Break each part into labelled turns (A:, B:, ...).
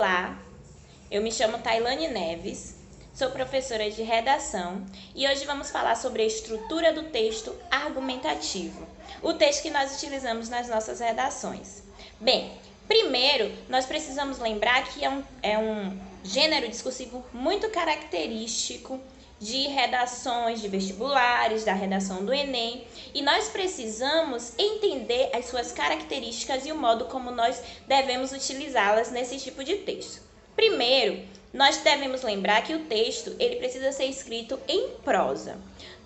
A: Olá, eu me chamo Tailane Neves, sou professora de redação e hoje vamos falar sobre a estrutura do texto argumentativo, o texto que nós utilizamos nas nossas redações. Bem, primeiro nós precisamos lembrar que é um gênero discursivo muito característico de redações de vestibulares, da redação do Enem, e nós precisamos entender as suas características e o modo como nós devemos utilizá-las nesse tipo de texto. Primeiro, nós devemos lembrar que o texto ele precisa ser escrito em prosa.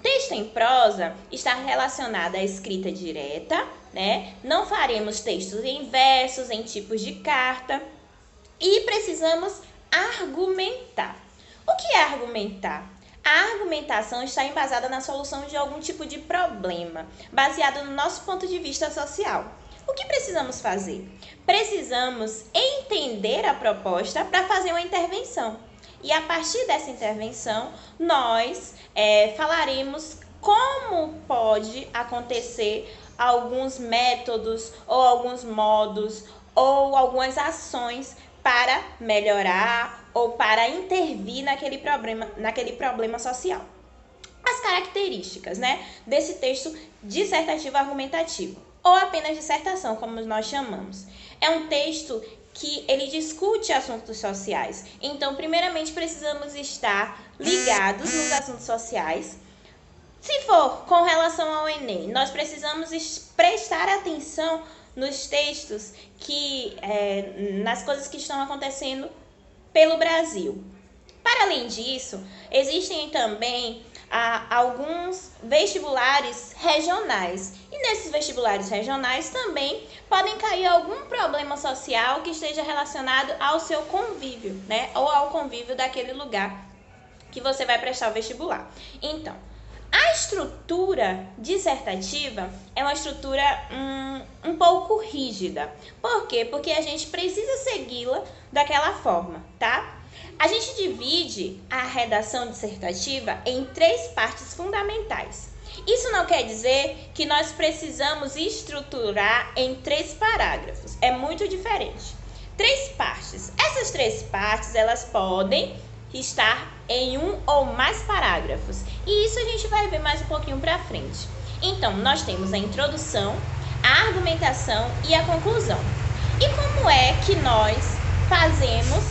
A: Texto em prosa está relacionado à escrita direta, né? Não faremos textos em versos, em tipos de carta, e precisamos argumentar. O que é argumentar? A argumentação está embasada na solução de algum tipo de problema, baseado no nosso ponto de vista social. O que precisamos fazer? Precisamos entender a proposta para fazer uma intervenção. E a partir dessa intervenção, nós falaremos como pode acontecer alguns métodos ou alguns modos ou algumas ações para melhorar ou para intervir naquele problema social. As características, desse texto dissertativo argumentativo, ou apenas dissertação, como nós chamamos. É um texto que ele discute assuntos sociais. Então, primeiramente, precisamos estar ligados nos assuntos sociais. Se for com relação ao Enem, nós precisamos prestar atenção nos textos nas coisas que estão acontecendo pelo Brasil. Para além disso, existem também alguns vestibulares regionais. E nesses vestibulares regionais também podem cair algum problema social que esteja relacionado ao seu convívio, ou ao convívio daquele lugar que você vai prestar o vestibular. Então, a estrutura dissertativa é uma estrutura um pouco rígida. Por quê? Porque a gente precisa segui-la daquela forma, tá? A gente divide a redação dissertativa em 3 partes fundamentais. Isso não quer dizer que nós precisamos estruturar em 3 parágrafos. É muito diferente. 3 partes. Essas 3 partes, elas podem estar em 1 ou mais parágrafos. E isso a gente vai ver mais um pouquinho para frente. Então, nós temos a introdução, a argumentação e a conclusão. E como é que nós fazemos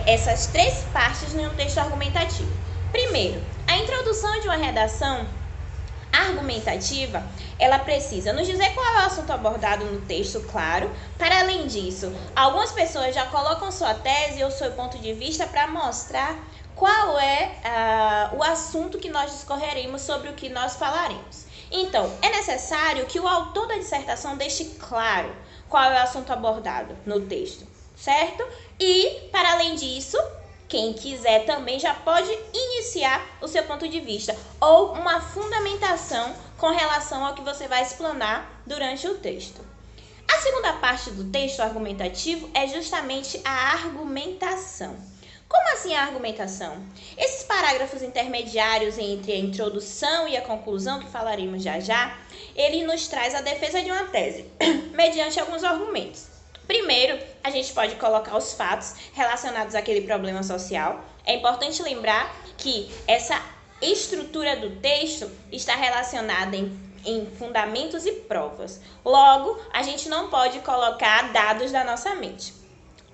A: essas 3 partes em um texto argumentativo? Primeiro, a introdução de uma redação argumentativa, ela precisa nos dizer qual é o assunto abordado no texto, claro. Para além disso, algumas pessoas já colocam sua tese ou seu ponto de vista para mostrar qual é o assunto que nós discorreremos, sobre o que nós falaremos. Então, é necessário que o autor da dissertação deixe claro qual é o assunto abordado no texto, certo? E, para além disso, quem quiser também já pode iniciar o seu ponto de vista ou uma fundamentação com relação ao que você vai explanar durante o texto. A segunda parte do texto argumentativo é justamente a argumentação. Como assim a argumentação? Esses parágrafos intermediários entre a introdução e a conclusão, que falaremos já, ele nos traz a defesa de uma tese, mediante alguns argumentos. Primeiro, a gente pode colocar os fatos relacionados àquele problema social. É importante lembrar que essa estrutura do texto está relacionada em fundamentos e provas. Logo, a gente não pode colocar dados da nossa mente.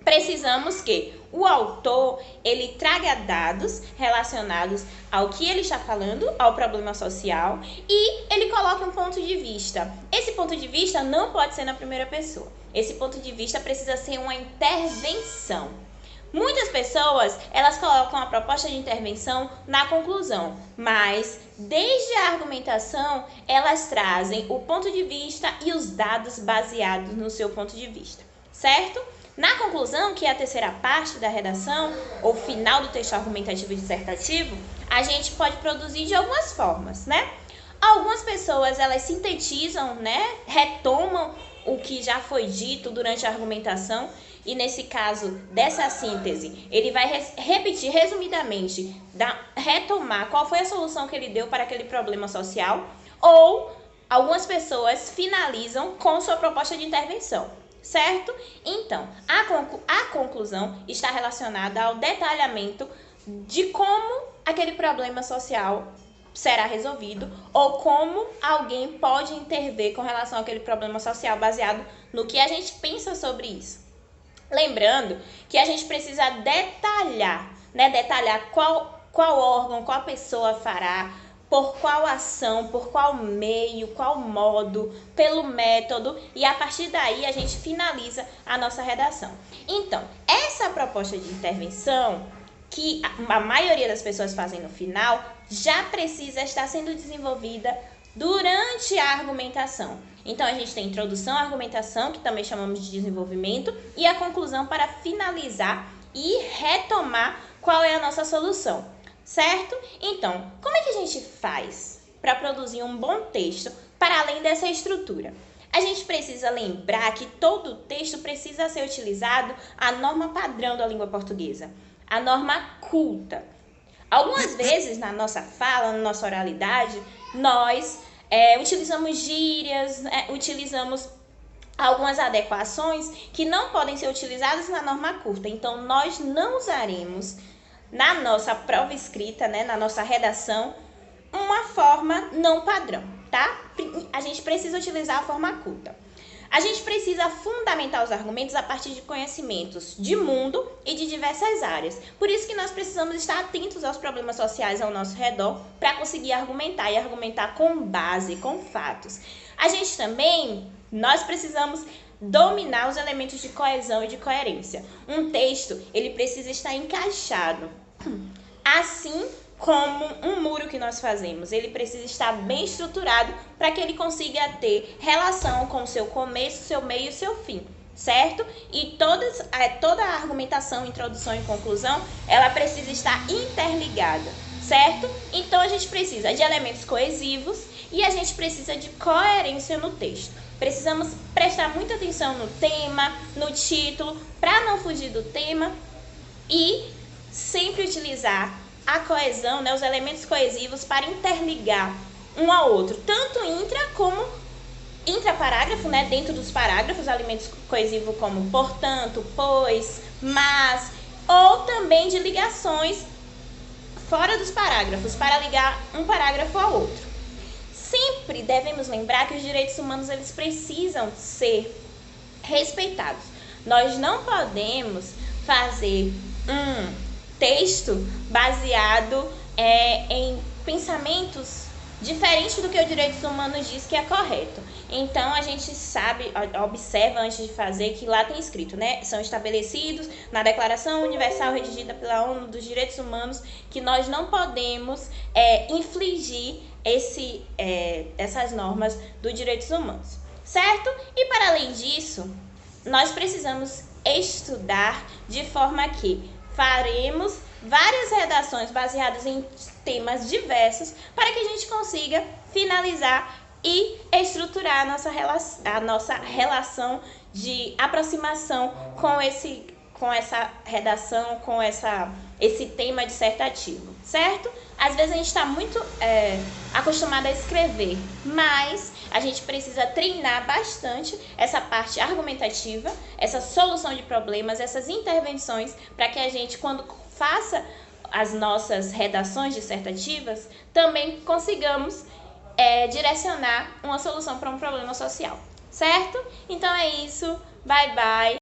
A: Precisamos que o autor ele traga dados relacionados ao que ele está falando, ao problema social, e ele coloque um ponto de vista. Esse ponto de vista não pode ser na primeira pessoa. Esse ponto de vista precisa ser uma intervenção. Muitas pessoas, elas colocam a proposta de intervenção na conclusão, mas desde a argumentação, elas trazem o ponto de vista e os dados baseados no seu ponto de vista, certo? Na conclusão, que é a terceira parte da redação, ou final do texto argumentativo e dissertativo, a gente pode produzir de algumas formas, Algumas pessoas, elas sintetizam, retomam o que já foi dito durante a argumentação, e nesse caso dessa síntese, ele vai repetir resumidamente, retomar qual foi a solução que ele deu para aquele problema social, ou algumas pessoas finalizam com sua proposta de intervenção. certo? Então, a conclusão está relacionada ao detalhamento de como aquele problema social será resolvido ou como alguém pode intervir com relação àquele problema social baseado no que a gente pensa sobre isso. Lembrando que a gente precisa detalhar, né? Detalhar qual órgão, qual pessoa fará, por qual ação, por qual meio, qual modo, pelo método, e a partir daí a gente finaliza a nossa redação. Então, essa proposta de intervenção, que a maioria das pessoas fazem no final, já precisa estar sendo desenvolvida durante a argumentação. Então, a gente tem a introdução à argumentação, que também chamamos de desenvolvimento, e a conclusão para finalizar e retomar qual é a nossa solução, certo? Então, como é que a gente faz para produzir um bom texto para além dessa estrutura? A gente precisa lembrar que todo texto precisa ser utilizado a norma padrão da língua portuguesa, a norma culta. Algumas vezes na nossa fala, na nossa oralidade, nós utilizamos gírias, utilizamos algumas adequações que não podem ser utilizadas na norma curta. Então, nós não usaremos na nossa prova escrita, né, na nossa redação, uma forma não padrão, tá? A gente precisa utilizar a forma culta. A gente precisa fundamentar os argumentos a partir de conhecimentos de mundo e de diversas áreas. Por isso que nós precisamos estar atentos aos problemas sociais ao nosso redor para conseguir argumentar e argumentar com base, com fatos. Nós precisamos dominar os elementos de coesão e de coerência. Um texto, ele precisa estar encaixado. Assim como um muro que nós fazemos, ele precisa estar bem estruturado para que ele consiga ter relação com o seu começo, seu meio e seu fim, certo? E toda a argumentação, introdução e conclusão, ela precisa estar interligada, certo? Então, a gente precisa de elementos coesivos e a gente precisa de coerência no texto. Precisamos prestar muita atenção no tema, no título, para não fugir do tema e sempre utilizar a coesão, né, os elementos coesivos para interligar um ao outro, tanto intra como intraparágrafo, né, dentro dos parágrafos, elementos coesivos como portanto, pois, mas, ou também de ligações fora dos parágrafos, para ligar um parágrafo ao outro. Sempre devemos lembrar que os direitos humanos eles precisam ser respeitados. Nós não podemos fazer um texto baseado em pensamentos diferentes do que o direitos humanos diz que é correto. Então, a gente observa antes de fazer que lá tem escrito, né? São estabelecidos na Declaração Universal redigida pela ONU dos Direitos Humanos que nós não podemos infligir essas normas dos direitos humanos, certo? E, para além disso, nós precisamos estudar de forma que faremos várias redações baseadas em temas diversos para que a gente consiga finalizar e estruturar a nossa relação de aproximação com essa redação, com esse tema dissertativo, certo? Às vezes a gente está muito acostumado a escrever, mas a gente precisa treinar bastante essa parte argumentativa, essa solução de problemas, essas intervenções, para que a gente, quando faça as nossas redações dissertativas, também consigamos direcionar uma solução para um problema social, certo? Então é isso, bye bye!